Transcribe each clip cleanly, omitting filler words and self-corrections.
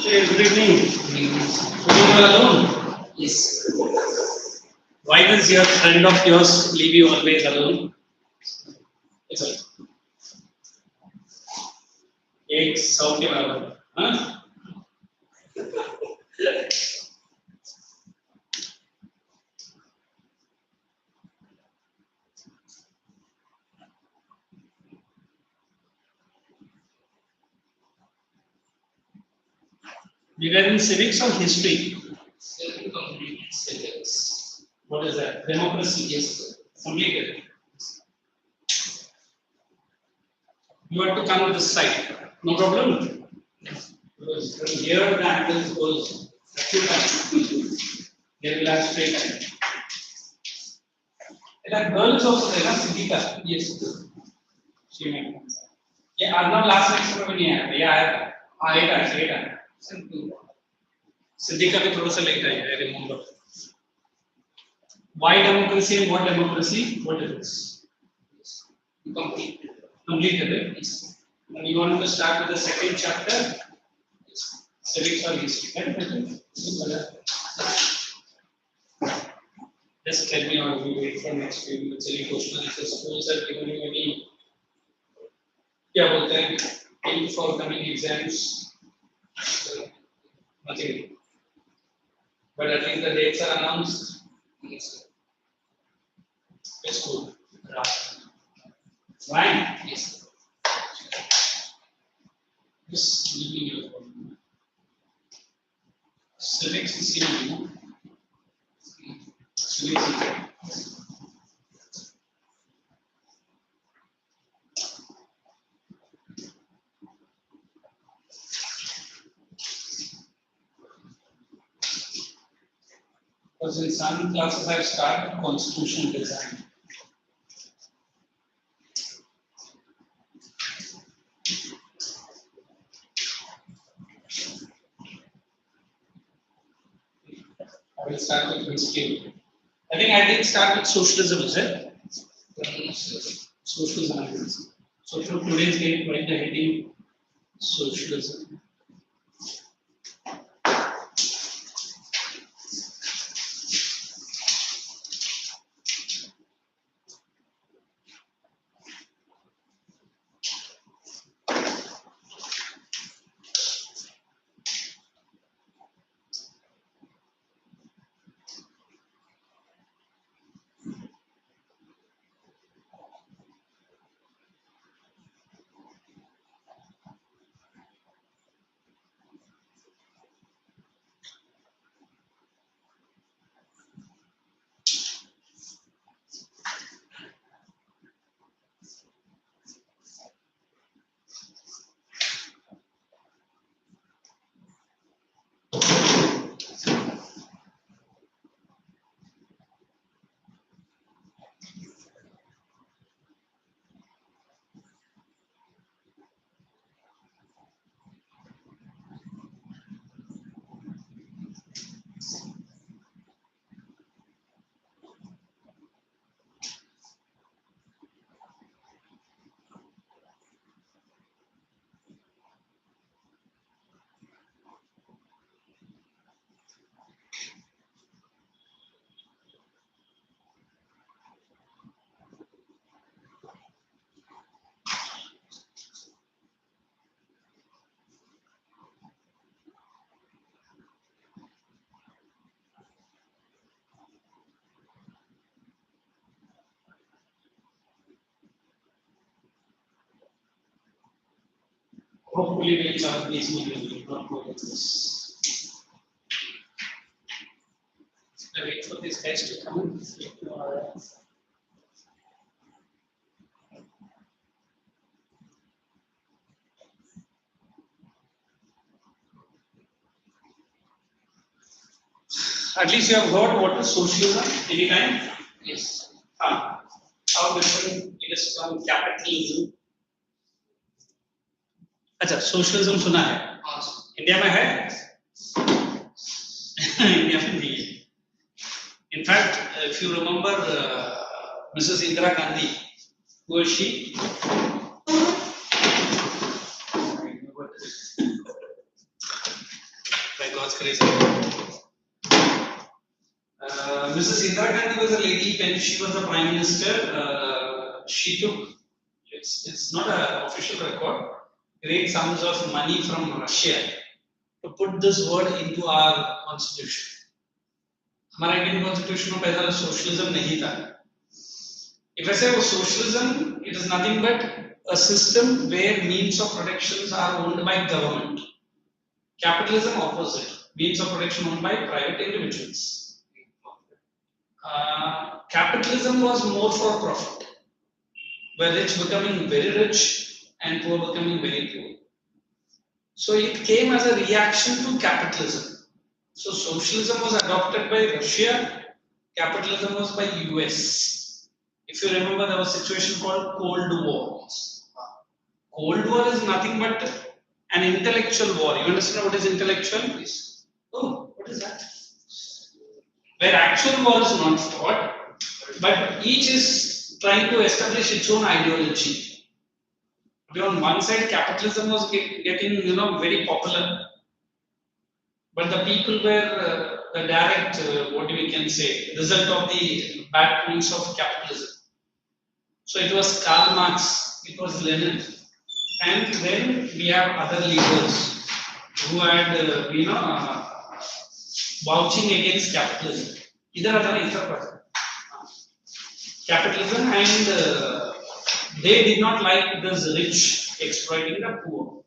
Hey, good evening. Good evening alone. Yes. Why does your friend of yours leave you always alone? It's all. एक सौ के बराबर हाँ? You guys in civics or history? Civics. What is that? Democracy. Yes. Completed. You have to come to this side. No problem. Because from here the angle goes acute time. They will have straight line. And that girl is also there, na? Siddhika. Yes. She may. Yeah, Arnav last lecture में नहीं आया था. Yeah, आएगा. Siddhika भी थोड़ा सा late आया. I remember. Why democracy and what democracy? What it is? Complete. Completed it. Yes. And you want to start with the second chapter? Civics or history. Just tell me or we wait for next few minutes. Any question answers? Schools are giving you any? क्या बोलते हैं? Aim for coming exams. Nothing. But at least the dates are announced. Yes. It's cool. Fine. Yes. Just give me your phone. Civics is same. Civics is same. Because in some classes I've started constitutional design. I will start with history. I think I did start with socialism, is it? Socialism, I think. So from today's date, write the heading socialism. Hopefully we'll cover these modules, not go with this. I wait for these guys to come in. At least you have heard what is socialism anytime? Yes. How different it is from capitalism? अच्छा socialism सुना है India में है India में नहीं है in fact if you remember Mrs Indira Gandhi who was she by God's grace Mrs. Indira Gandhi was a lady when she was the prime minister she took it's not an official record great sums of money from Russia to put this word into our constitution. हमारा Indian constitution में पहला socialism नहीं था. If I say socialism, it is nothing but a system where means of productions are owned by government. Capitalism opposite, means of production owned by private individuals. Capitalism was more for profit, where rich becoming very rich and poor becoming very poor. So it came as a reaction to capitalism. So socialism was adopted by Russia, capitalism was by US. If you remember, there was a situation called Cold War. Cold War is nothing but an intellectual war. You understand what is intellectual? Yes. Oh, what is that? Where actual war is not fought, but each is trying to establish its own ideology. On one side, capitalism was getting, very popular, but the people were the direct, what we can say, result of the bad points of capitalism. So it was Karl Marx, it was Lenin, and then we have other leaders who had, vouching against capitalism. Capitalism and they did not like this rich exploiting the poor.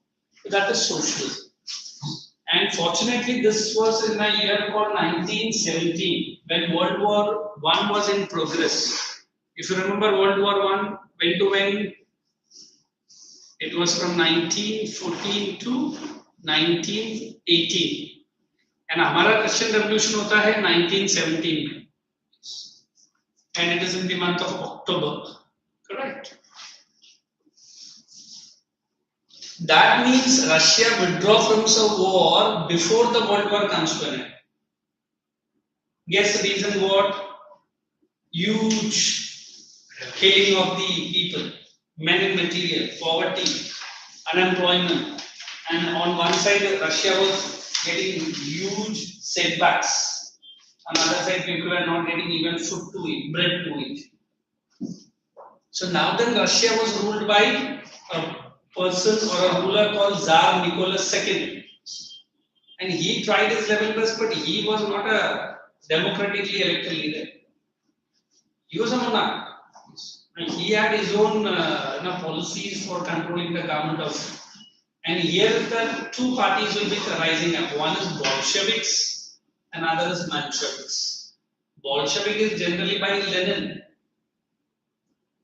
That is socialism. And fortunately, this was in a year called 1917, when World War I was in progress. If you remember, World War I, when to when? It was from 1914 to 1918. And हमारा Russian Revolution होता है 1917 में. And it is in the month of October. Correct? That means Russia withdraw from the war before the World War comes to an end. Guess the reason what? Huge killing of the people, men and material, poverty, unemployment, and on one side Russia was getting huge setbacks. On the other side, people were not getting even food to eat, bread to eat. So now then Russia was ruled by a person or a ruler called Tsar Nicholas II. And he tried his level best, but he was not a democratically elected leader. He was a monarch. And he had his own policies for controlling the government of. And here the two parties will be rising up. One is Bolsheviks, another is Mensheviks. Bolshevik is generally by Lenin.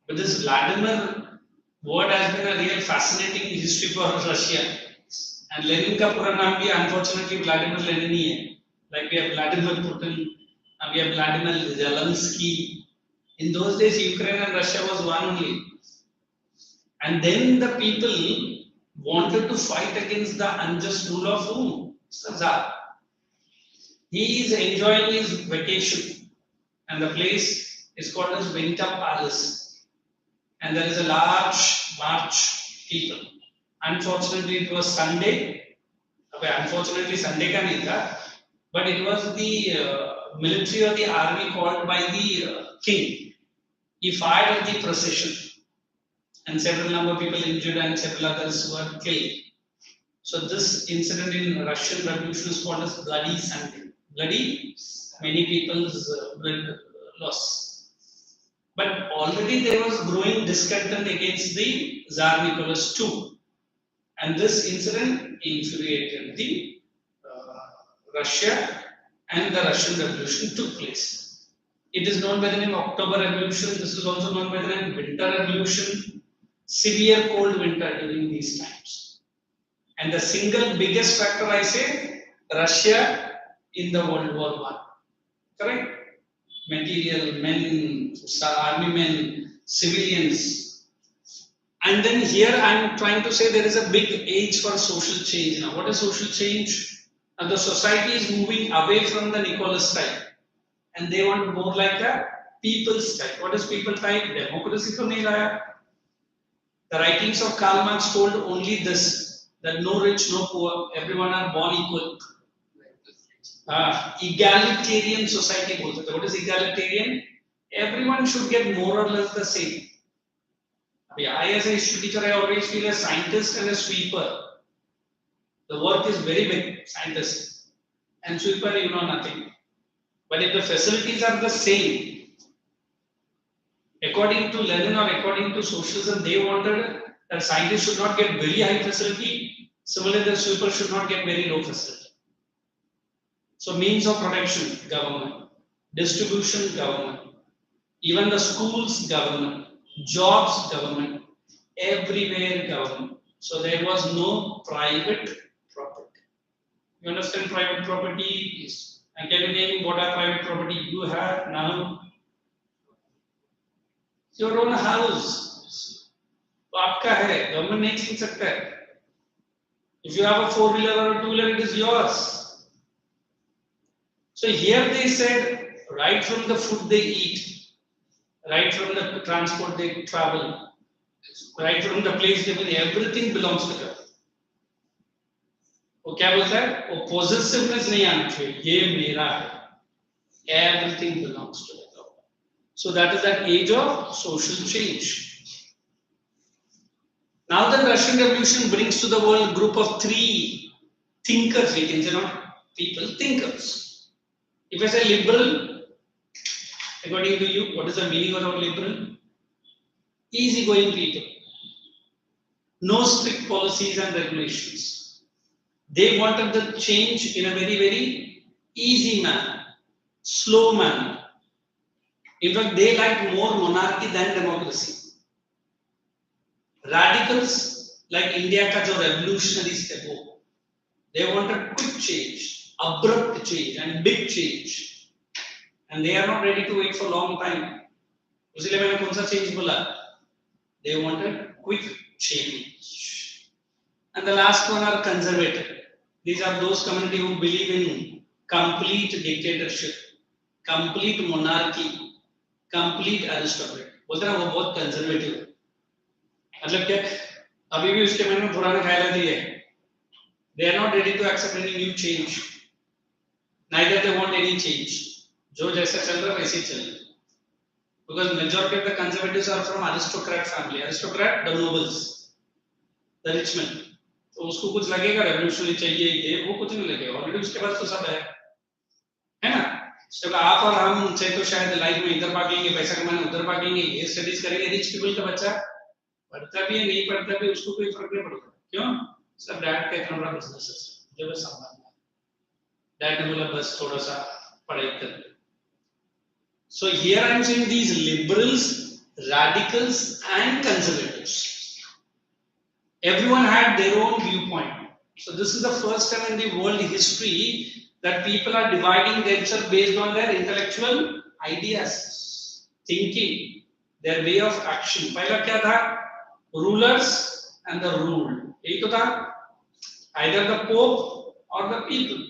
But this Vladimir word has been a real fascinating history for Russia. And Lenin ka pura naam bhi unfortunately Vladimir Lenin hi hai. Like we have Vladimir Putin, we have Vladimir Zelensky. In those days, Ukraine and Russia was one only. And then the people wanted to fight against the unjust rule of whom? Tsar. He is enjoying his vacation. And the place is called as Winter Palace. And there is a large march people. Unfortunately, it was Sunday. Okay, unfortunately, Sunday ka nahi tha, but it was the military or the army called by the king. He fired at the procession, and several number of people injured and several others were killed. So this incident in Russian Revolution is called as Bloody Sunday. Bloody, many people's blood loss. But already there was growing discontent against the Tsar Nicholas II. And this incident infuriated the Russia, and the Russian Revolution took place. It is known by the name October Revolution. This is also known by the name Winter Revolution. Severe cold winter during these times. And the single biggest factor, I say, Russia in the World War I. Correct? Material, men, army men, civilians. And then here I am trying to say there is a big age for social change now. What is social change? And the society is moving away from the Nicholas style. And they want more like a people's type. What is people type? Democracy to nahi laya. The writings of Karl Marx told only this, that no rich, no poor, everyone are born equal. Egalitarian society bolte the. What is egalitarian? Everyone should get more or less the same. I as a history teacher, I always feel a scientist and a sweeper. The work is very big, scientist. And sweeper, you know nothing. But if the facilities are the same, according to Lenin or according to socialism, they wanted that scientists should not get very high facility. Similarly, the sweeper should not get very low facility. So means of production, government. Distribution, government. Even the schools, government. Jobs, government. Everywhere, government. So there was no private property. You understand private property? Yes. And can you name what are private property you have now? Your own house. तो आपका है, government नहीं छीन सकता है. If you have a 4-wheeler or a 2-wheeler, it is yours. So here they said, right from the food they eat, right from the transport they travel, right from the place they live, everything belongs to them. वो क्या बोलता है? वो possessiveness नहीं आना चाहिए. ये मेरा है. Everything belongs to the government. So that is that age of social change. Now the Russian Revolution brings to the world a group of 3 thinkers, we can say, not people, thinkers. If I say liberal, according to you, what is the meaning of liberal? Easygoing people. No strict policies and regulations. They wanted the change in a very, very easy manner, slow manner. In fact, they liked more monarchy than democracy. Radicals like India ka jo revolutionaries the wo, they wanted quick change, abrupt change and big change. And they are not ready to wait for a long time. इसलिए मैंने कौन सा change बोला? They wanted quick change. And the last one are conservative. These are those community who believe in complete dictatorship, complete monarchy, complete aristocracy. बोलते हैं वो बहुत conservative है. मतलब क्या? अभी भी उसके मन में पुराना ख्याल है. They are not ready to accept any new change. Neither they want any change. जो जैसा चल रहा है वैसे ही चल रहा है. Because majority of the conservatives are from aristocrat family. Aristocrat, the nobles, the rich men. तो उसको कुछ लगेगा revolutionary चाहिए ये वो कुछ नहीं लगेगा. Already उसके पास तो सब है ना? जब आप और हम चाहे तो शायद लाइफ में इधर भागेंगे, पैसा कमाने उधर भागेंगे, ये स्टडीज करेंगे. रिच पीपल का बच्चा पढ़ता भी है नहीं पढ़ता भी उसको कोई फर्क नहीं पड़ता. क्यों? सब डैड का इतना बड़ा बिजनेस है जो वो संभालना है. डैड ने बोला बस थोड़ा सा पढ़ाई कर. So here I am saying these liberals, radicals and conservatives. Everyone had their own viewpoint. So this is the first time in the world history that people are dividing themselves based on their intellectual ideas, thinking, their way of action. पहला क्या था? Rulers and the ruled. यही तो था. Either the Pope or the people.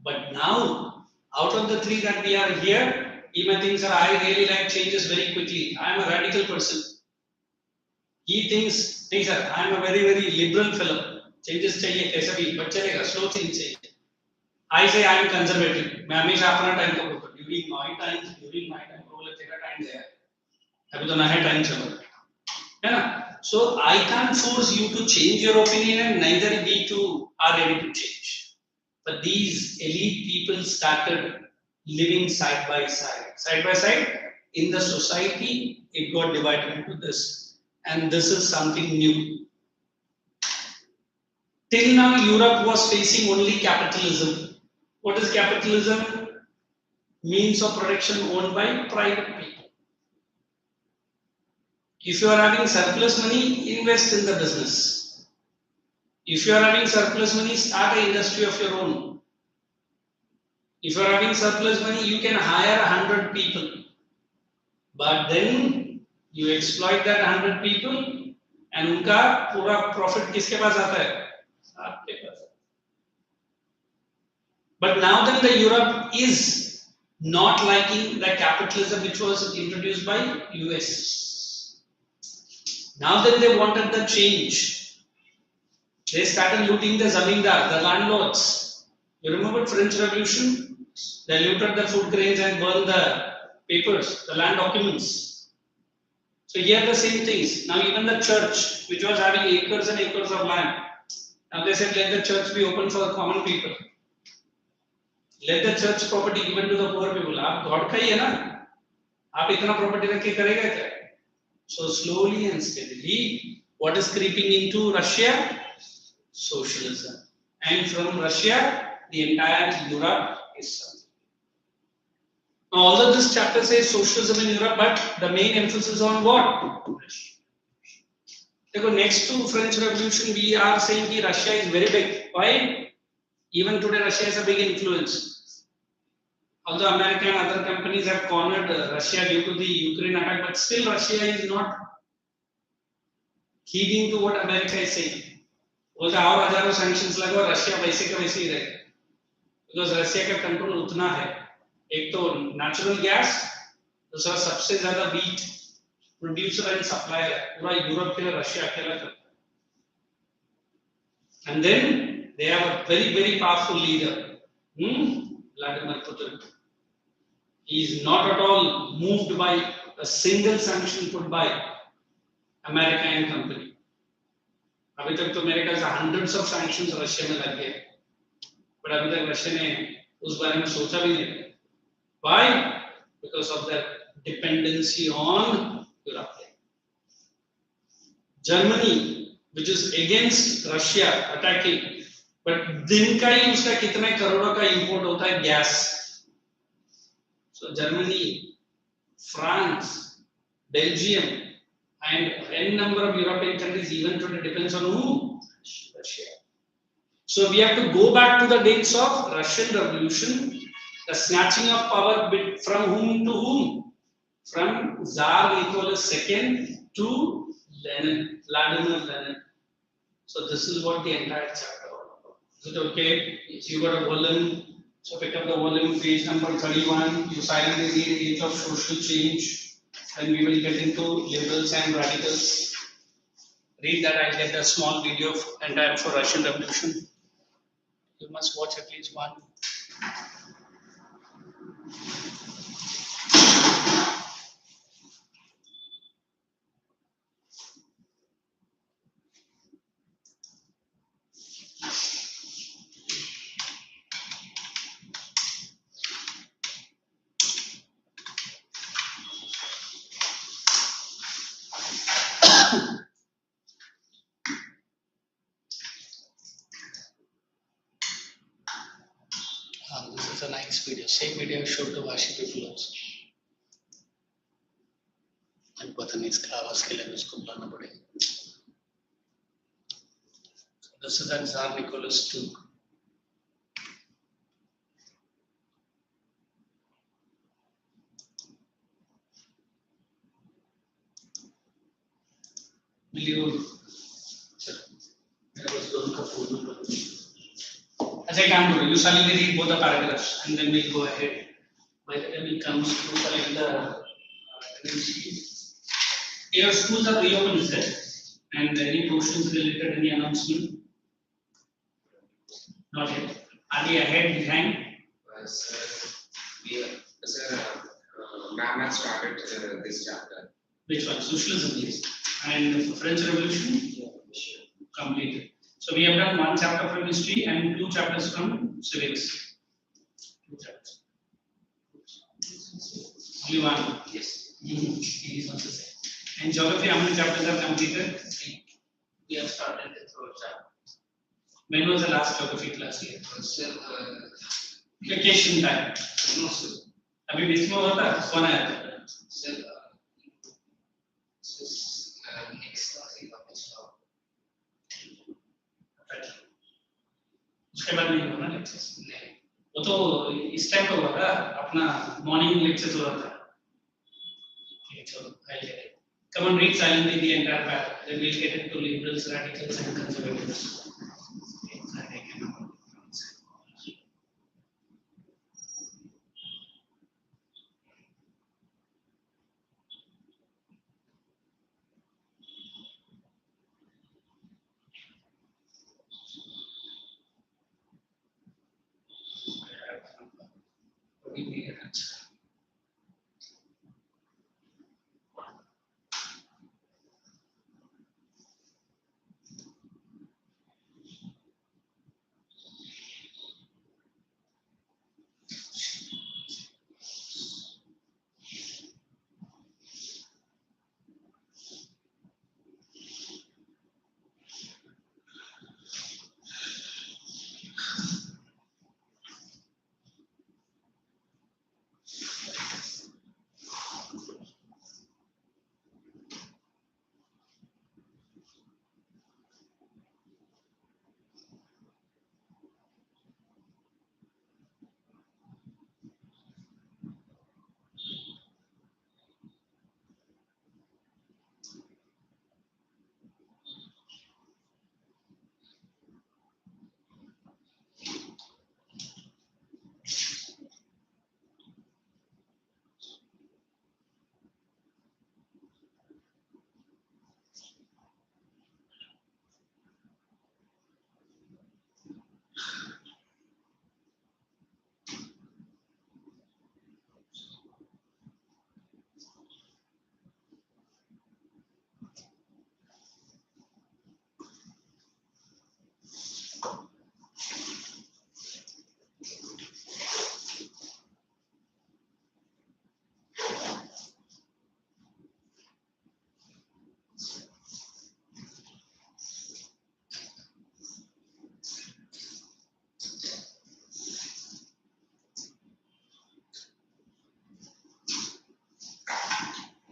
But now, out of the 3 that we are here, Ima thinks that I really like changes very quickly. I am a radical person. He thinks, hey sir, I am a very, very liberal fellow. Changes चाहिए कैसा भी, but चलेगा, slow change चाहिए. I say I am conservative. मैं हमेशा अपना time को बोलता हूँ. During my time, वो बोले तेरा time गया. अभी तो नया time चल रहा है ना? So I can't force you to change your opinion, and neither we too are ready to change. But these elite people started living side by side in the society. It got divided into this, and this is something new. Till now, Europe was facing only capitalism. What is capitalism? Means of production owned by private people. If you are having surplus money, invest in the business. If you are having surplus money, start an industry of your own. If you are having surplus money, you can hire 100 people. But then you exploit that 100 people and उनका पूरा profit किसके पास आता है? आपके पास. But now that the Europe is not liking the capitalism which was introduced by US. Now that they wanted the change, they started looting the zamindar, the landlords. You remember French Revolution? They looted the food grains and burned the papers, the land documents. So here the same things. Now even the church, which was having acres and acres of land, now they said let the church be open for the common people. Let the church property given to the poor people. आप God का ही है ना? आप इतना property रख के करेगा क्या? So slowly and steadily, what is creeping into Russia? Socialism. And from Russia, the entire Europe is suffering. Now, although this chapter says socialism in Europe, but the main emphasis on what? Russia. Next to French Revolution, we are saying that Russia is very big. Why? Even today, Russia has a big influence. Although America and other companies have cornered Russia due to the Ukraine attack, but still Russia is not heeding to what America is saying. बोलते और हजारों sanctions लगो Russia वैसे का वैसे ही रहेगा. Because Russia का control उतना है. एक तो नेचुरल गैस, दूसरा सबसे ज्यादा वीट प्रोड्यूसर एंड सप्लायर है. पूरा यूरोप के लिए रशिया अकेला करता है. And then they have a very powerful leader, Vladimir Putin. He is not at all moved by a single sanction put by America and company. अभी तक तो अमेरिका से hundreds of sanctions रशिया में लग गए, but अभी तक Russia ने उस बारे में सोचा भी नहीं. Why? Because of their dependency on Europe. Germany, which is against Russia attacking, but दिन का ही उसका कितने करोड़ों का import होता है gas. So Germany, France, Belgium, and n number of European countries even today depends on whom? Russia. So we have to go back to the dates of Russian Revolution, the snatching of power from whom to whom? From Tsar Nicholas II to Lenin, Vladimir Lenin. So this is what the entire chapter all about. Is it okay? If you got a volume, so pick up the volume, page number 31. You silently read Age of Social Change. Then we will get into liberals and radicals. Read that. I'll get a small video of entire for Russian Revolution. You must watch at least one. This is a nice video. Same video I showed to Vashi people also. And पता नहीं इसका आवाज के लिए उसको बुलाना पड़ेगा. This is an Tsar Nicholas II. Will you? There was one couple. As I can do, you silently read both the paragraphs and then we'll go ahead. By the time it comes to select the your schools are reopened, is there? And any portions related, any announcement? Not yet. Are we ahead, behind? Ma'am has started this chapter. Which one? Socialism, yes. And French Revolution? Yeah, sure. Completed. So we have done one chapter from history and 2 chapters from civics. 2 chapters. Only one. Yes. He is also saying. And geography, how many chapters are completed? 3. We have started the 3rd chapter. When was the last geography class here? Sir, Vacation time. no, sir. अभी बीच में हुआ था कौन आया था? Sir, next class is up. उसके बाद नहीं हुआ ना लेक्चर्स? नहीं, वो तो इस टाइम पे हुआ था, अपना मॉर्निंग लेक्चर्स हुआ था. चलो, I'll get it. Come on, read silently the entire paragraph. Then we'll get into liberals, radicals, and conservatives.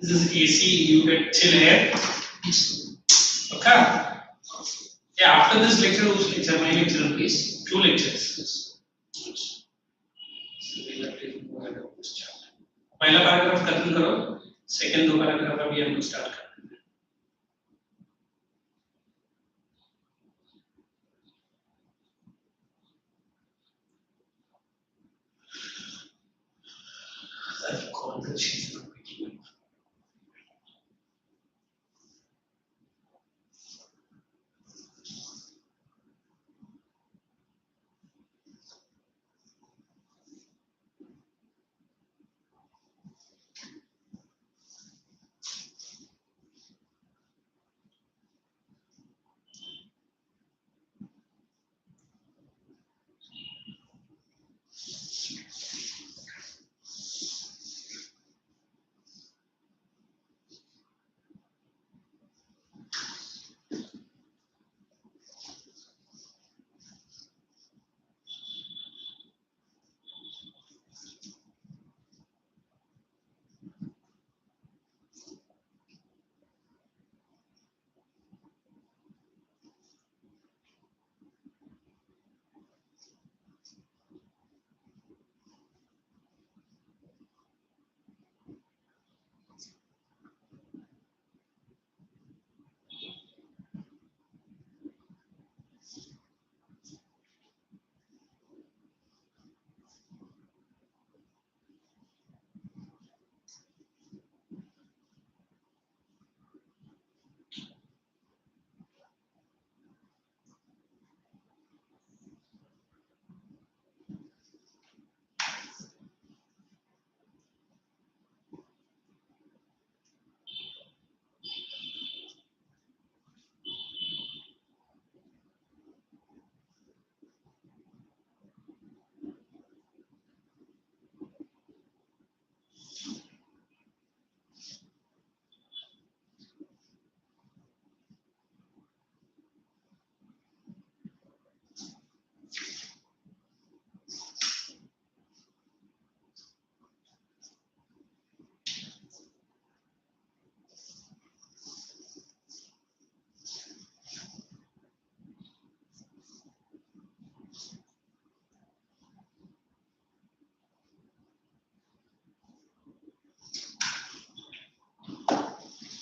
This is AC, you get chill air. Okay. Yeah, after this lecture, whose lecture? My lecture, please. 2 lectures. पहला paragraph खत्म करो, second 2 paragraph अभी हम start करें.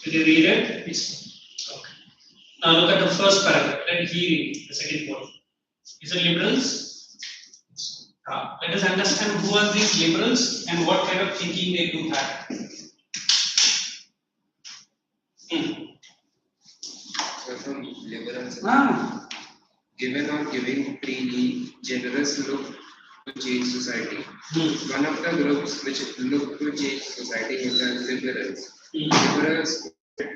Will you read it? Okay. Now look at the first paragraph. Let he read the second point. Is it liberals? Let us understand who are these liberals and what kind of thinking they do have. So from liberals, given or giving freely, generous look to change society. One of the groups which look to change society is the liberals. Liberals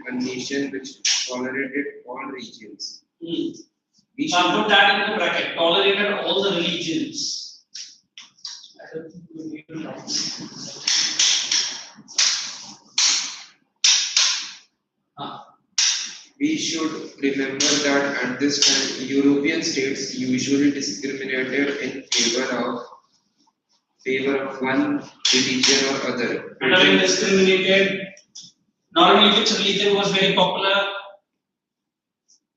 a nation which tolerated all religions. We should put that in the bracket. Tolerated all the religions. We should remember that at this time, European states usually discriminated in favor of one religion or other. And when discriminated, not only which religion was very popular,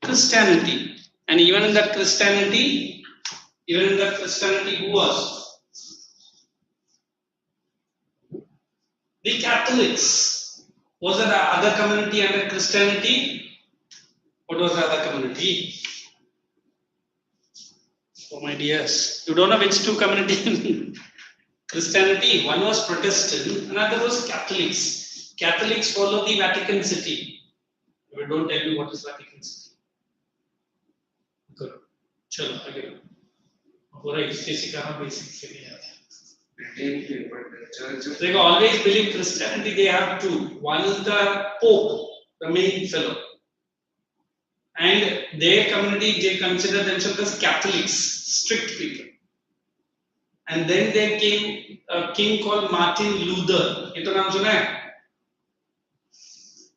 Christianity. And even in that Christianity, who was? The Catholics. Was there other community under Christianity? What was the other community? Oh my dears, you don't know which two community Christianity. One was Protestant, another was Catholics. Catholics follow the Vatican City. But don't tell me what is Vatican City. Good. Chalo, again. पूरा history सिखाना basic से नहीं आता. They always believe Christianity. They have two. One is the Pope, the main fellow, and their community they consider themselves as Catholics, strict people. And then there came a king called Martin Luther. ये तो नाम सुना है?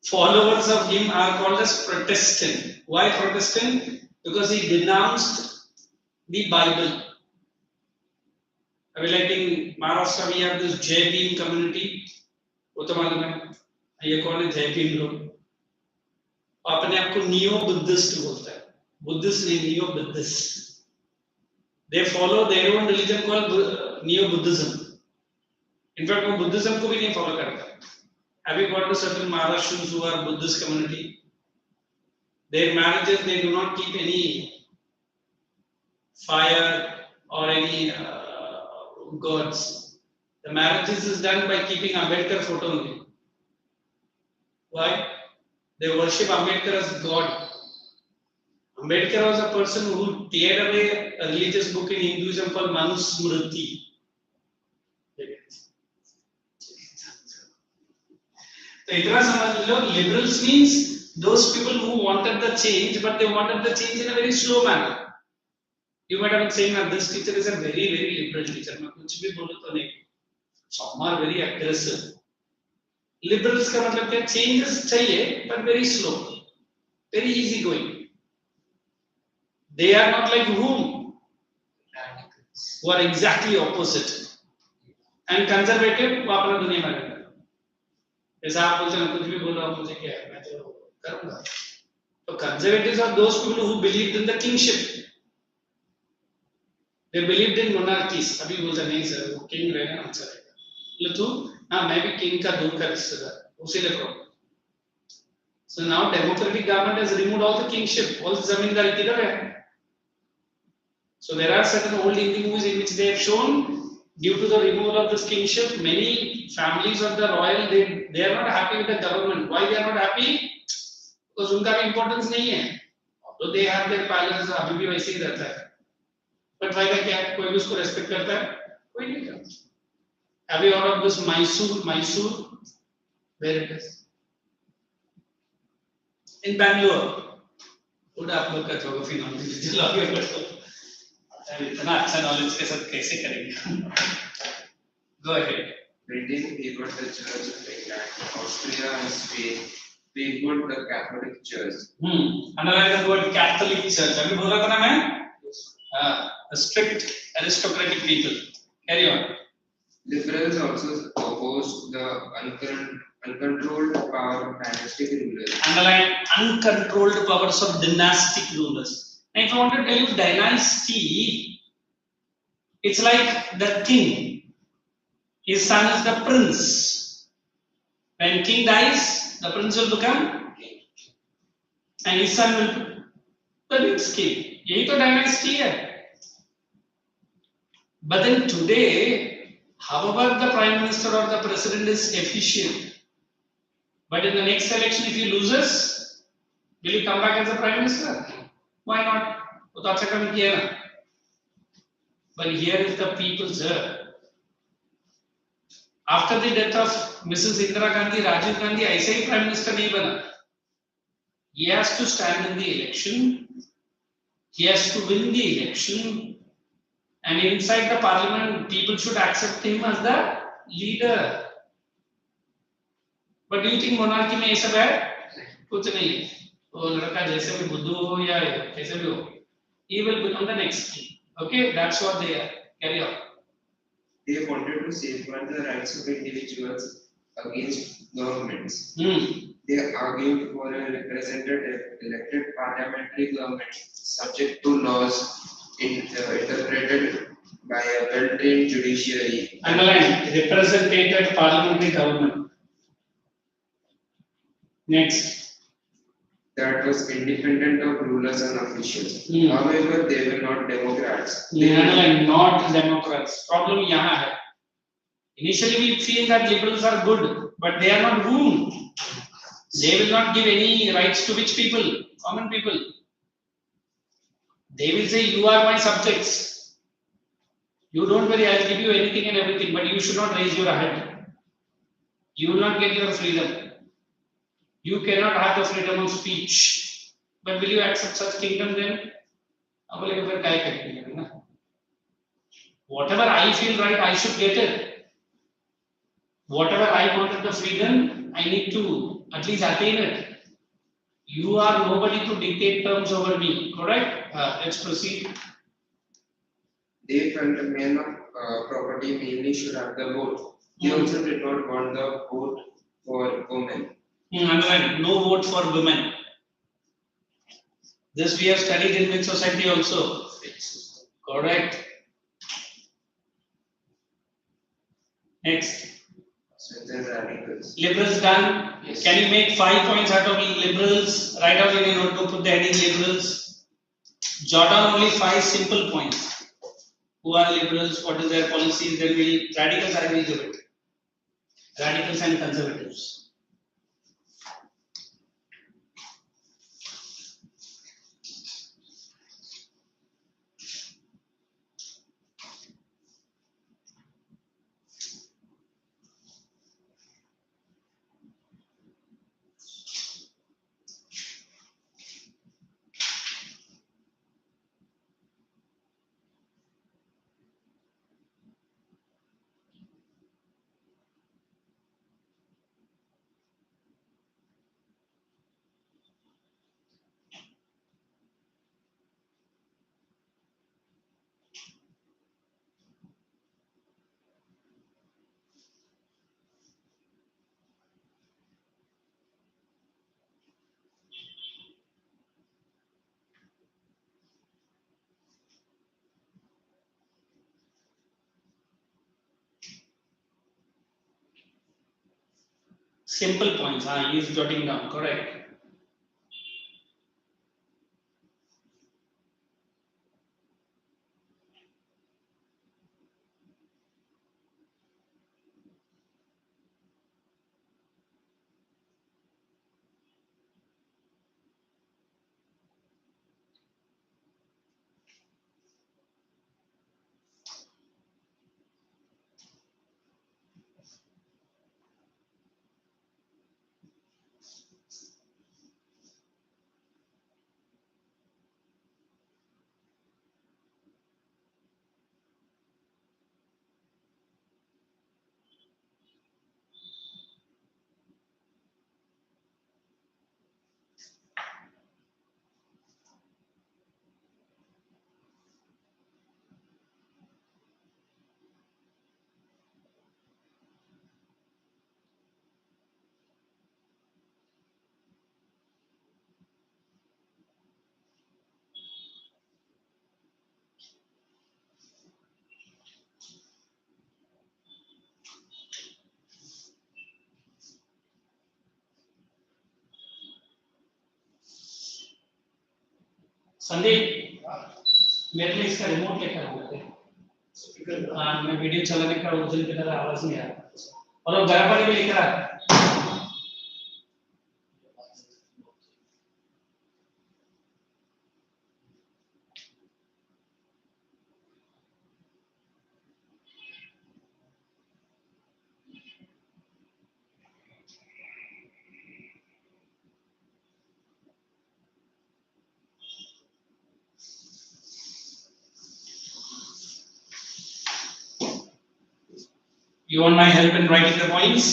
Followers of him are called as Protestant. Why Protestant? Because he denounced the Bible. I mean, like in Maharashtra, we have this Jai Bhim community. वो तो मालूम है. ये कौन है Jai Bhim लोग? अपने आप को नियो बुद्धिस्ट बोलता है. Buddhist नहीं neo Buddhist. They follow their own religion called Neo Buddhism. In fact, वो Buddhism को भी नहीं follow करता. Have you got to certain Maharashtrians who are Buddhist community? Their marriages they do not keep any fire or any gods. The marriages is done by keeping Ambedkar photo only. Why? They worship Ambedkar as God. Ambedkar was a person who teared away a religious book in Hinduism called Manusmriti. So, itna samajh lo, liberals means those people who wanted the change, but they wanted the change in a very slow manner. You might have been saying that this teacher is a very, very liberal teacher. मैं कुछ भी बोलूँ तो नहीं. Some are very aggressive. Liberals का मतलब क्या? Changes चाहिए, but very slow, very easy going. They are not like whom? Who are exactly opposite. And conservative, वो अपना दुनिया में रहता है. ऐसा आप बोलते हैं कुछ भी बोलो आप मुझे क्या है मैं तो करूँगा. So conservatives are those people who believed in the kingship. They believed in monarchies. अभी बोलते नहीं सर वो king रहेगा ना अच्छा रहेगा. बोले तू हाँ मैं भी king का दूर का रिश्तेदार उसी ले problem. So now democratic government has removed all the kingship. All the zamindari किधर है? So there are certain old Hindi movies in which they have shown, due to the removal of this kingship, many families of the royal they are not happy with the government. Why they are not happy? Because उनका भी importance नहीं है. So they have their palaces अभी भी वैसे ही रहता है. But why क्या कोई भी उसको respect करता है? कोई नहीं करता. Have you heard of this Mysore? Where it is? In Bangalore. थोड़ा आप लोग का geography knowledge चलो आगे बढ़ो. इतना अच्छा knowledge के साथ कैसे करेंगे? Go ahead. Britain favored the Church of England. Austria and Spain favored the Catholic Church. Underline the word Catholic Church. अभी बोला था ना मैं? A strict aristocratic people. Carry on. Liberals also opposed the uncontrolled power of dynastic rulers. Underline uncontrolled powers of dynastic rulers. Now, if I want to tell you dynasty, it's like the king. His son is the prince. When king dies, the prince will become king, and his son will be the next king. यही तो dynasty है. But then today, however the prime minister or the president is efficient, but in the next election if he loses, will he come back as a prime minister? Why not? वो तो अच्छा काम किया ना. But here is the people's after the death of Mrs. Indira Gandhi, Rajiv Gandhi ऐसे ही prime minister नहीं बना. He has to stand in the election. He has to win the election, and inside the parliament, people should accept him as the leader. But do you think monarchy में ये सब है? कुछ नहीं. वो लड़का जैसे भी बुद्धू हो या कैसे भी हो, he will become the next king. Okay, that's what they are. Carry on. They wanted to safeguard the rights of individuals against governments. They argued for a representative elected parliamentary government subject to laws interpreted by a well-trained judiciary. Underline representative parliamentary government. Next. That was independent of rulers and officials. However, they were not Democrats. Underline not Democrats. Problem यहाँ है. Initially, we feel that liberals are good, but they are not whom. They will not give any rights to which people? Common people. They will say, you are my subjects. You don't worry, I'll give you anything and everything, but you should not raise your hand. You will not get your freedom. You cannot have the freedom of speech. But will you accept such kingdom then? Whatever I feel right, I should get it. Whatever I wanted the freedom, I need to at least attain it. You are nobody to dictate terms over me, correct? Let's proceed. They felt the men of property mainly should have the vote. They also did not want the vote for women. Underline, no vote for women. This we have studied in which society also. Correct. Next. Radicals. Liberals done. Yes. Can you make 5 points out of liberals? Write down in your notebook, put the heading liberals. Jot down only 5 simple points. Who are liberals? What is their policies? Then we'll radicals I will give it. Radicals and conservatives. Simple points. He is jotting down. Correct. Sandeep मेरे लिए इसका remote लेकर आओ। मैं video चलाने का उस दिन की तरह आवाज नहीं आ रहा और वो गर्म पानी भी लेकर आ। You want my help in writing the points?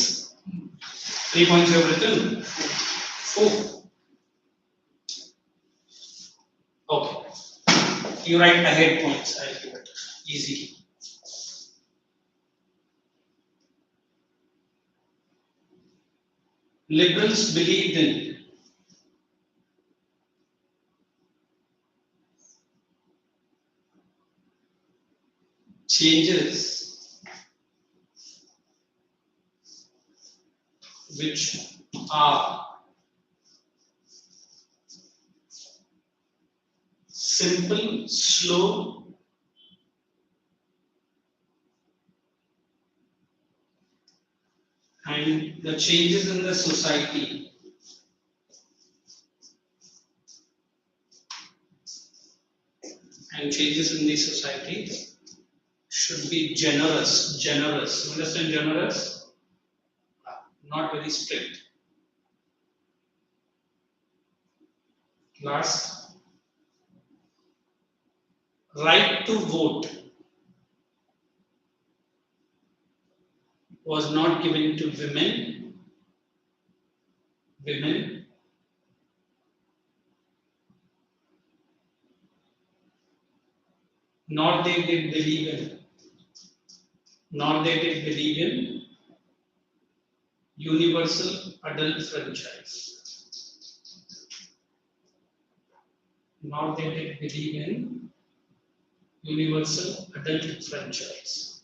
3 points you have written. 4. Okay. You write ahead points. I'll give it easy. Liberals believed in changes which are simple, slow, and the changes in the society should be generous. Generous. You understand generous? Not very strict. Last, right to vote was not given to women, nor they did believe in universal adult franchise. Nor they did believe in universal adult franchise.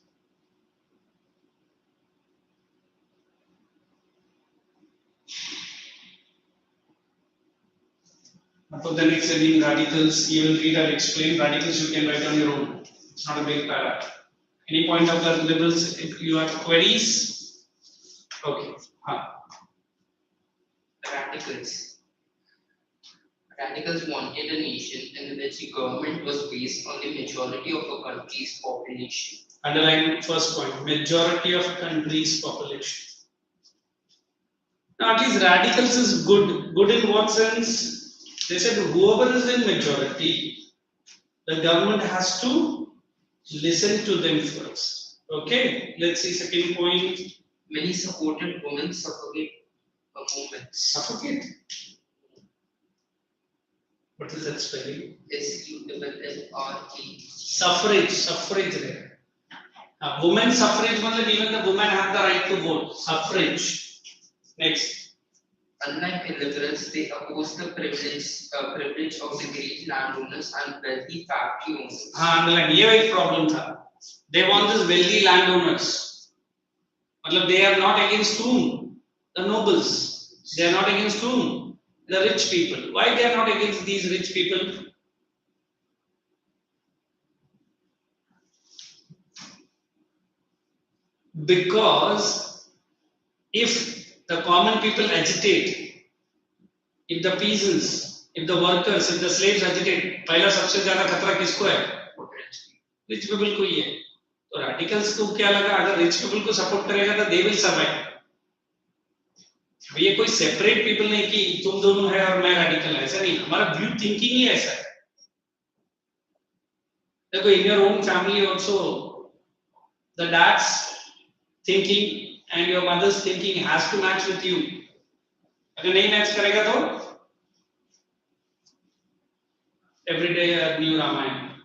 For the next reading radicals, you will read and explain. Radicals you can write on your own. It's not a big para. Any point of the liberals if you have queries? Okay. Radicals. Radicals wanted a nation in which the government was based on the majority of a country's population. Underline first point, majority of country's population. Now at least radicals is good. Good in what sense? They said whoever is in majority, the government has to listen to them first. Okay, let's see second point. Many supported women suffragette movement. Suffragette? What is that spelling? SUFFRAGE. Suffrage. Women suffrage means even the women have the right to vote. Suffrage. Next. Unlike the liberals, they opposed the privilege of the great landowners and wealthy factory owners. Like ये एक problem था. They want this wealthy landowners. मतलब they are not against whom? The nobles. They are not against whom? The rich people. Why they are not against these rich people? Because if the common people agitate, if the peasants, if the workers, if the slaves agitate, पहला सबसे ज़्यादा खतरा किसको है? Rich people को ही है. तो radicals को क्या लगा? अगर rich people को support करेगा तो they will survive. ये कोई separate people नहीं कि तुम दोनों है और मैं radical है, ऐसा नहीं. हमारा view thinking ही ऐसा है. देखो in your own family also, the dad's thinking and your mother's thinking has to match with you. अगर नहीं मैच करेगा तो every day a new Ramayana.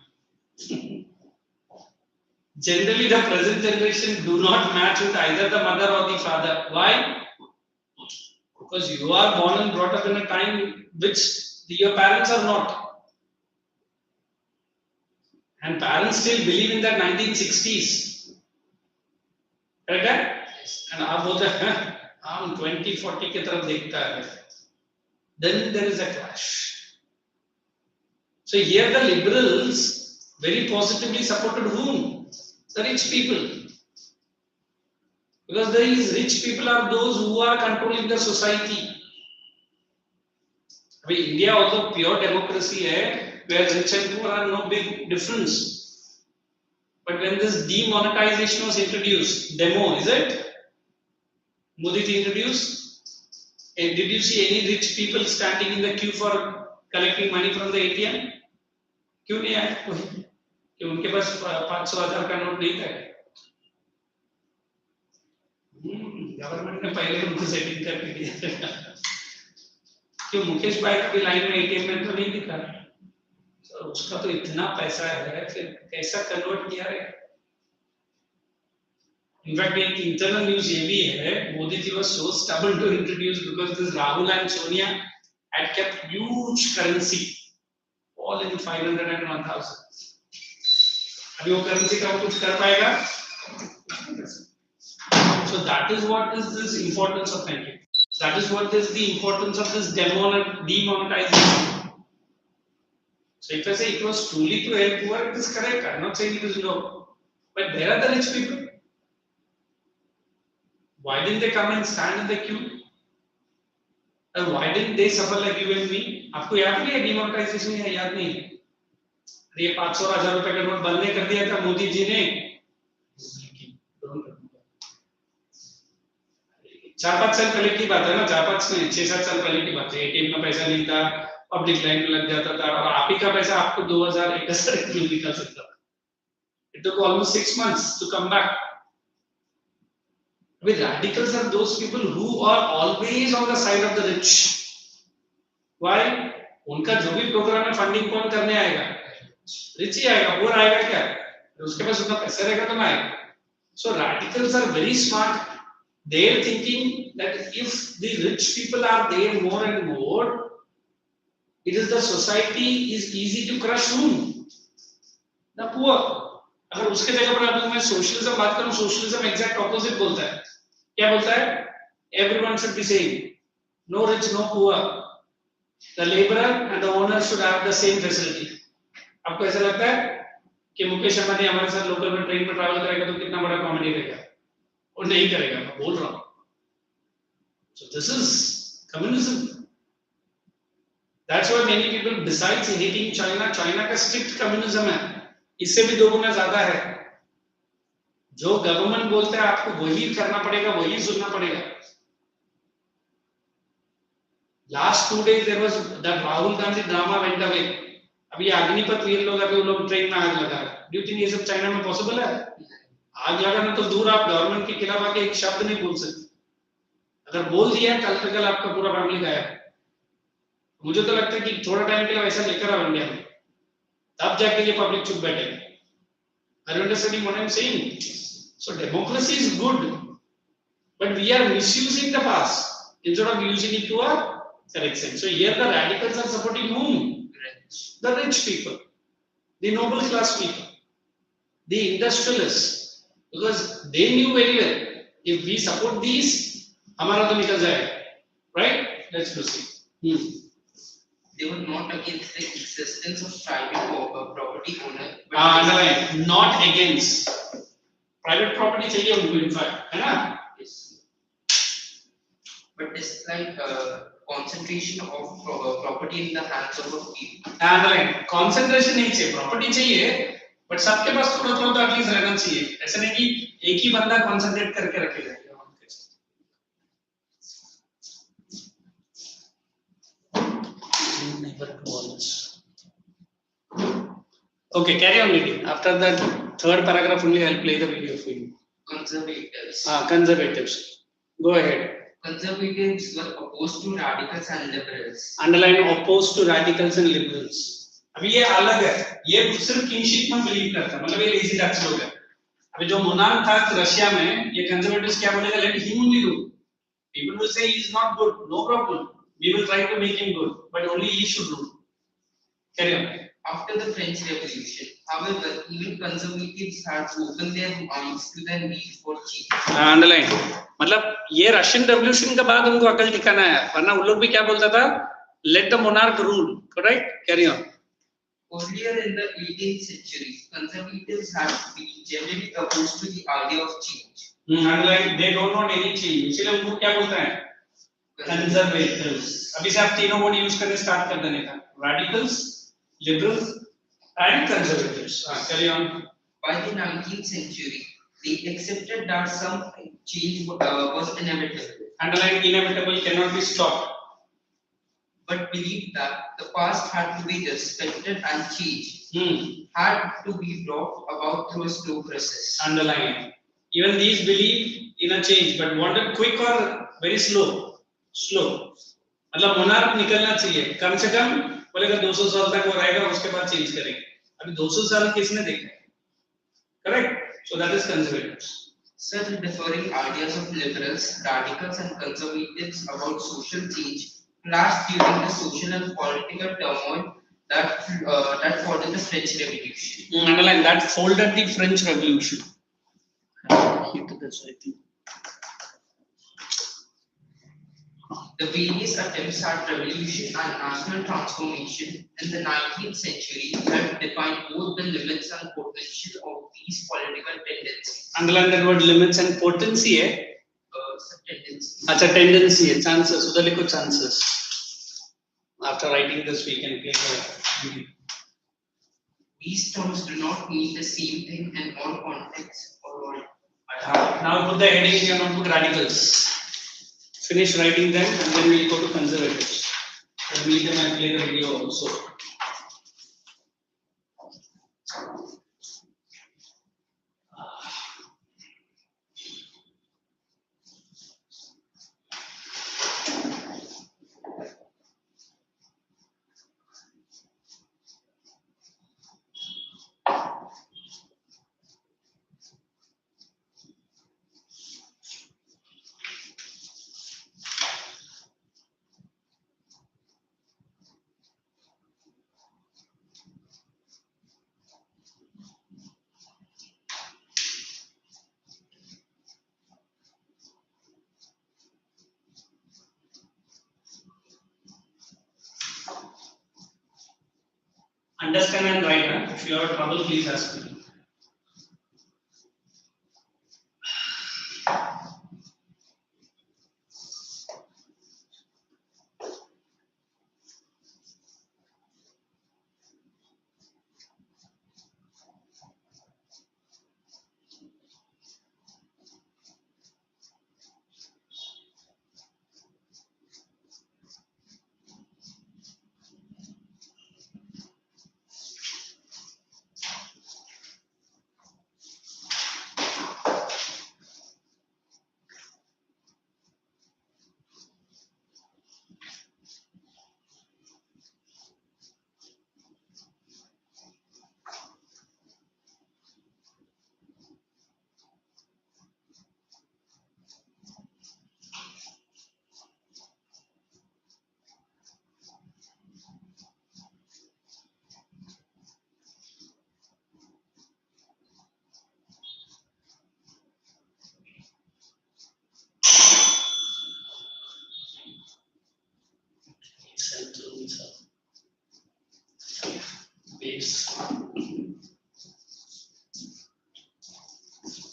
Generally, the present generation do not match with either the mother or the father. Why? Because you are born and brought up in a time which your parents are not. And parents still believe in the 1960s. Correct? And आप बोलते हैं हम 2040 की तरफ देखता है. Then there is a clash. So here the liberals very positively supported whom? The rich people. Because these rich people are those who are controlling the society. I mean, India also pure democracy hai, where rich and poor are no big difference. But when this demonetization was introduced, demo, is it? Modi ji introduced? And did you see any rich people standing in the queue for collecting money from the ATM? क्यों नहीं आए कोई? कि उनके पास 500,000 का note नहीं था? Government ने पहले उनको सेटिंग करके दिया। क्यों मुकेश भाई की लाइन में ATM में तो नहीं दिखा? तो उसका तो इतना पैसा है, फिर कैसा कन्वर्ट किया है? In fact, एक internal news ये भी है, Modi ji was so stubborn to introduce because this Rahul and Sonia had kept huge currency, all in 500 and 1000. अभी वो currency का कुछ कर पाएगा? So that is what is this importance of thinking. That is what is the importance of this demonetization. So if I say it was truly to help poor, it is correct. I'm not saying it is no, but there are the rich people. Why didn't they come and stand in the queue? And why didn't they suffer like you and me? आपको याद नहीं है demonetization है? याद नहीं है? ये 500 और 1000 रुपए का नोट बंद कर दिया था मोदी जी ने। 4-5 साल पहले की बात है ना, 4-5 नहीं 6-7 साल पहले की बात है। एटीएम में पैसा नहीं था, पब्लिक लाइन में लग जाता था और आप ही का पैसा आपको 2000-1000 क्यों निकाल सकता था? It took almost 6 months to come back. I mean, radicals are those people who are always on the side of the rich. Why? उनका जो भी प्रोग्राम है फंडिंग कौन करने आएगा? रिच ही आएगा, पोर आएगा क्या? उसके पास उतना पैसा रहेगा तो ना आएगा। So radicals are very smart. They are thinking that if the rich people are there more and more, it is the society is easy to crush whom? The poor. अगर उसके जगह पर अगर मैं सोशलिज्म बात करूं, सोशलिज्म एग्जैक्ट ऑपोजिट बोलता है। क्या बोलता है? Everyone should be same. No rich, no poor. The laborer and the owner should have the same facility. आपको ऐसा लगता है कि मुकेश अंबानी हमारे साथ लोकल में ट्रेन में ट्रैवल करेगा तो कितना बड़ा कॉमेडी रहेगा? और नहीं करेगा, मैं बोल रहा हूँ। So this is communism. That's why many people, besides hating China, China का strict communism है, इससे भी 2 गुना ज्यादा है। जो गवर्नमेंट बोलता है आपको वही करना पड़ेगा, वही सुनना पड़ेगा। Last 2 days there was that Rahul Gandhi drama went away. अभी अग्निपथ वीर लोग अभी वो लोग ट्रेन में आग लगा रहे हैं। Do you think ये सब चाइना में पॉसिबल है? आग लगाना तो दूर, आप गवर्नमेंट के खिलाफ आके एक शब्द नहीं बोल सकते। अगर बोल दिया कल पे कल आपका पूरा फैमिली गायब। मुझे तो लगता है कि थोड़ा टाइम के लिए वैसा लेकर आओ इंडिया में, तब जाके ये पब्लिक चुप बैठेगी। Are you understanding what I'm saying? So democracy is good, but we are misusing the past instead of using it to a correct sense. So here the radicals are supporting whom? The rich people, the noble class people, the industrialists, because they knew very well if we support these, हमारा तो निकल जाएगा, right? Let's proceed. They were not against the existence of private property owner. Underline, not against. Private property चाहिए उनको in fact, है ना? Yes. But it's like concentration of property in the hands of a few. Underline, concentration नहीं चाहिए, property चाहिए, but सबके पास थोड़ा थोड़ा तो एटलीस्ट रहना चाहिए। ऐसा नहीं कि एक ही बंदा concentrate करके रखेगा। Okay, carry on reading. After that third paragraph only I'll play the video for you. Conservatives. Conservatives. Go ahead. Conservatives were opposed to radicals and liberals. Underline opposed to radicals and liberals. अभी ये अलग है, ये सिर्फ kingship में believe करता है, मतलब ये लेजी डच लोग है। अभी जो मोनार्क था रशिया में, ये कंजर्वेटिव्स क्या बोलेगा? Let him only rule. People will say he is not good, no problem. We will try to make him good, but only he should rule. Carry on. After the French Revolution, however, even conservatives had opened their minds to the need for change. Underline. मतलब ये Russian revolution के बाद उनको अकल ठिकाना है, वरना उन लोग भी क्या बोलता था? Let the monarch rule. Correct? Carry on. Earlier in the 18th century, conservatives had been generally opposed to the idea of change. And like they don't want any change. इसलिए उनको क्या बोलते हैं? Conservatives. अभी से आप तीनों वर्ड यूज करने स्टार्ट कर देने का. Radicals, liberals, and conservatives. Carry on. By the 19th century, they accepted that some change was inevitable. Underline inevitable cannot be stopped. But believed that the past had to be respected and changed had to be brought about through a slow process. Underline. Even these believe in a change, but wanted quick or very slow. Slow. मतलब monarch निकलना चाहिए. कम से कम बोलेगा 200 साल तक वो रहेगा, उसके बाद चेंज करेंगे. अभी 200 साल किसने देखा है? Correct. So that is conservatives. Such differing ideas of liberals, radicals, and conservatives about social change clashed during the social and political turmoil that followed the French Revolution. Underline that folded the French Revolution. The various attempts at revolution and national transformation in the 19th century have defined both the limits and potential of these political tendencies. Underline that word limits and potency. Tendencies. It's a tendency, chances. उधर लिखो chances. After writing this, we can click the. These terms do not mean the same thing in all contexts or all. Now put the heading here, not put radicals. Finish writing them and then we'll go to conservatives. I'll meet them and play the video also. Understand and write. If you have trouble, please ask me.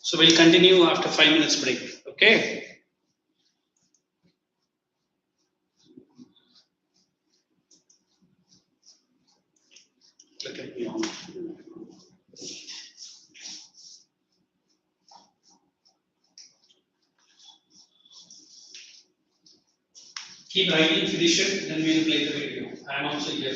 So we'll continue after 5 minutes break. Okay. Look at me. Keep writing, finish it, then we'll play the video. I am also here.